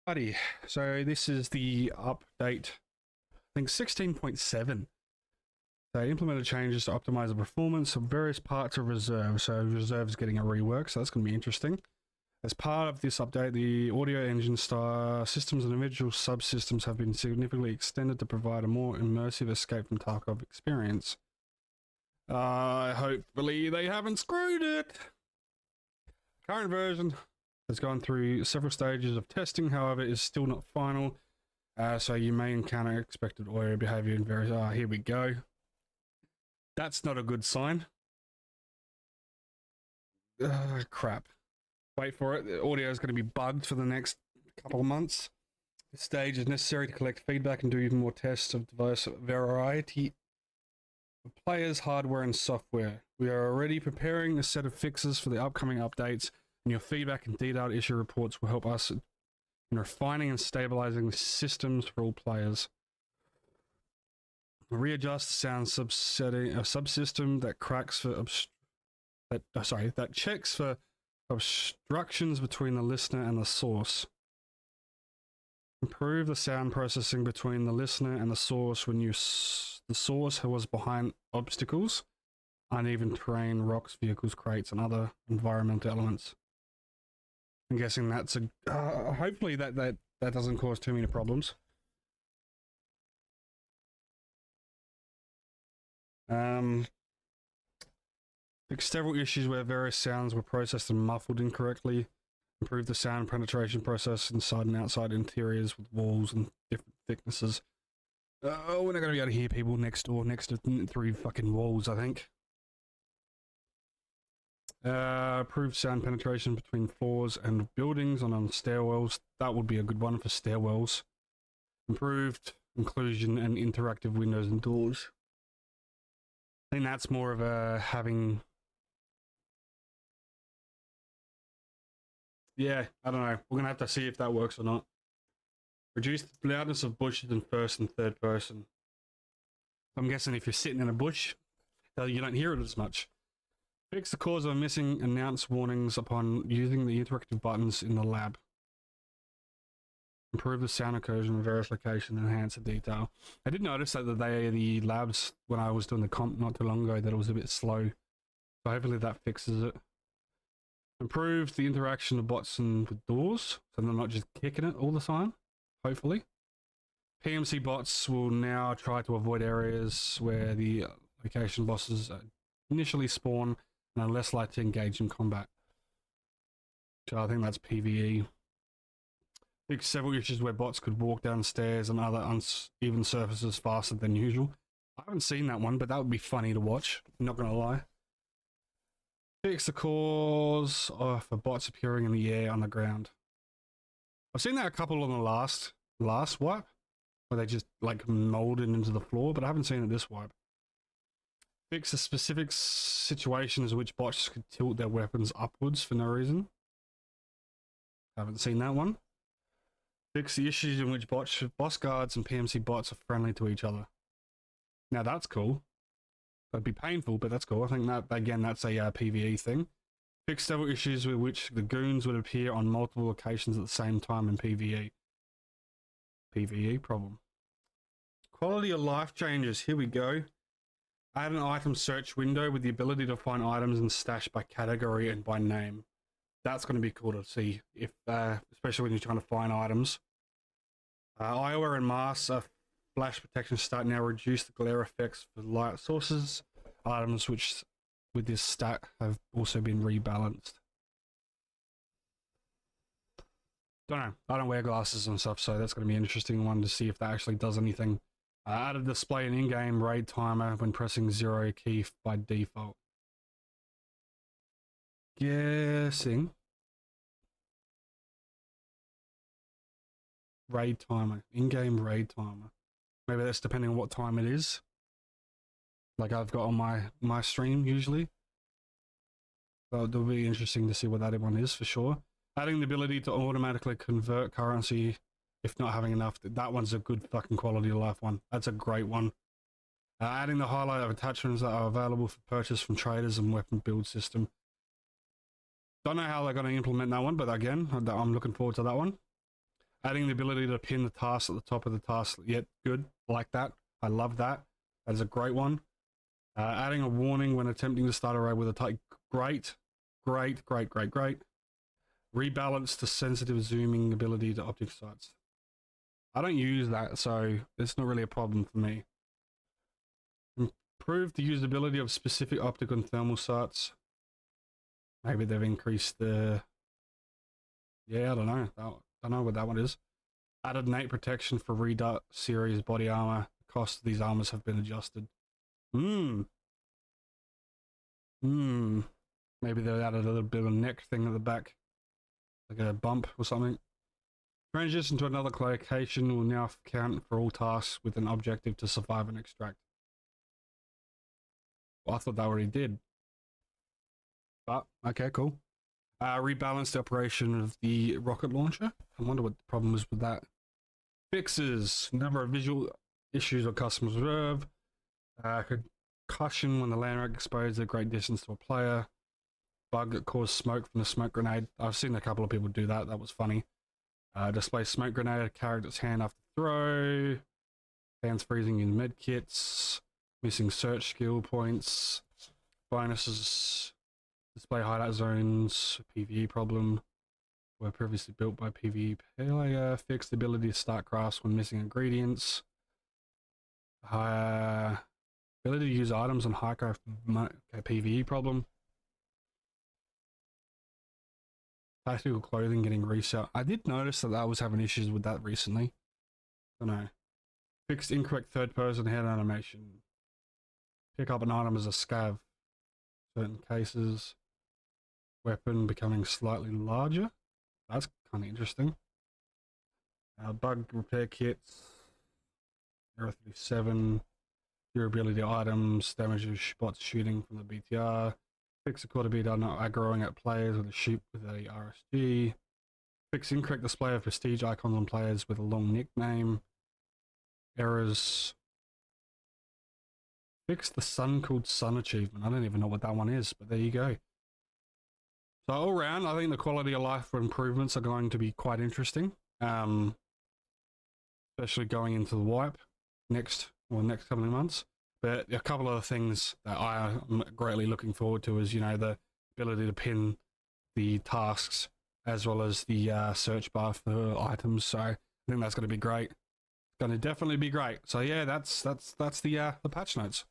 Buddy, so this is the update, I think 16.7. They implemented changes to optimize the performance of various parts of Reserve. So Reserve is getting a rework, so that's going to be interesting. As part of this update, the audio engine star systems and individual subsystems have been significantly extended to provide a more immersive escape from Tarkov experience. Hopefully they haven't screwed it. Current version has gone through several stages of testing, however, is still not final. So you may encounter expected audio behavior in various... here we go. That's not a good sign. Crap. Wait for it. The audio is going to be bugged for the next couple of months. This stage is necessary to collect feedback and do even more tests of diverse variety of players, hardware, and software. We are already preparing a set of fixes for the upcoming updates, and your feedback and detailed issue reports will help us in refining and stabilizing the systems for all players. Readjust the sound subsetting, a subsystem that cracks for that checks for obstructions between the listener and the source. Improve the sound processing between the listener and the source when the source was behind obstacles, uneven terrain, rocks, vehicles, crates, and other environmental elements. I'm guessing that's a hopefully that doesn't cause too many problems. Fixed several issues where various sounds were processed and muffled incorrectly. Improve the sound penetration process inside and outside interiors with walls and different thicknesses. We're not going to be able to hear people next door, through fucking walls, I think. Improved sound penetration between floors and buildings and on stairwells. That would be a good one for stairwells. Improved inclusion and interactive windows and doors. I think that's more of a having... Yeah, I don't know. We're going to have to see if that works or not. Reduce the loudness of bushes in first and third person. I'm guessing if you're sitting in a bush, you don't hear it as much. Fix the cause of missing announce warnings upon using the interactive buttons in the lab. Improve the sound occurrence in various locations and enhance the detail. I did notice that the labs, when I was doing the comp not too long ago, that it was a bit slow. So hopefully that fixes it. Improve the interaction of bots and with doors, so they're not just kicking it all the time, hopefully. PMC bots will now try to avoid areas where the location bosses initially spawn and are less likely to engage in combat. So I think that's PvE. Fix several issues where bots could walk downstairs and other uneven surfaces faster than usual. I haven't seen that one, but that would be funny to watch, I'm not going to lie. Fix the cause for bots appearing in the air on the ground. I've seen that a couple on the last wipe, where they just like molded into the floor, but I haven't seen it this wipe. Fix the specific situations in which bots could tilt their weapons upwards for no reason. Haven't seen that one. Fix the issues in which boss guards and PMC bots are friendly to each other. Now that's cool. That'd be painful, but that's cool. I think that, again, that's a PvE thing. Fix several issues with which the goons would appear on multiple locations at the same time in PvE. PvE problem. Quality of life changes. Here we go. Add an item search window with the ability to find items and stash by category and by name. That's going to be cool to see, if especially when you're trying to find items. Eyewear and masks flash protection start now reduce the glare effects for light sources. Items which with this stat have also been rebalanced. Don't know. I don't wear glasses and stuff, so that's going to be an interesting one to see if that actually does anything. Add a display an in-game raid timer when pressing 0 key by default. Guessing. Raid timer. In-game raid timer. Maybe that's depending on what time it is. Like I've got on my stream usually. So it'll be interesting to see what that one is for sure. Adding the ability to automatically convert currency if not having enough. That one's a good fucking quality of life one. That's a great one. Adding the highlight of attachments that are available for purchase from traders and weapon build system. Don't know how they're going to implement that one, but again, I'm looking forward to that one. Adding the ability to pin the task at the top of the task. Yet good. Like that. I love that. That is a great one. Adding a warning when attempting to start a raid with a tight. Great. Great, great, great, great. Rebalance the sensitive zooming ability to optic sights. I don't use that, so it's not really a problem for me. Improve the usability of specific optical and thermal sights. Maybe they've increased the... Yeah, I don't know. I don't know what that one is. Added innate protection for Redut series body armor. The cost of these armors have been adjusted. Maybe they added a little bit of a neck thing at the back. Like a bump or something. Transition to another location will now count for all tasks with an objective to survive and extract. Well, I thought they already did. But, okay, cool. Rebalance the operation of the rocket launcher. I wonder what the problem was with that. Fixes. Number of visual issues or customers observe. Concussion when the land rack exposed at a great distance to a player. Bug that caused smoke from the smoke grenade. I've seen a couple of people do that. That was funny. Display smoke grenade at a character's hand after throw. Hands freezing in med kits. Missing search skill points. Bonuses. Display hideout zones. PvE problem. Were previously built by PvE player. Fixed the ability to start crafts when missing ingredients. Ability to use items on high craft PvE problem. Tactical clothing getting reset. I did notice that I was having issues with that recently. I don't know. Fixed incorrect third person head animation. Pick up an item as a scav. Certain cases. Weapon becoming slightly larger. That's kind of interesting. Bug repair kits. Error 37. Durability items. Damages bots shooting from the BTR. Fix a quarter beat not aggroing at players with a shoot with a RSG. Fix incorrect display of prestige icons on players with a long nickname. Errors. Fix the sun called sun achievement. I don't even know what that one is, but there you go. So all round, I think the quality of life improvements are going to be quite interesting. Especially going into the wipe next couple of months. But a couple of things that I am greatly looking forward to is, you know, the ability to pin the tasks as well as the search bar for items. So I think that's going to be great. It's going to definitely be great. So yeah, that's the patch notes.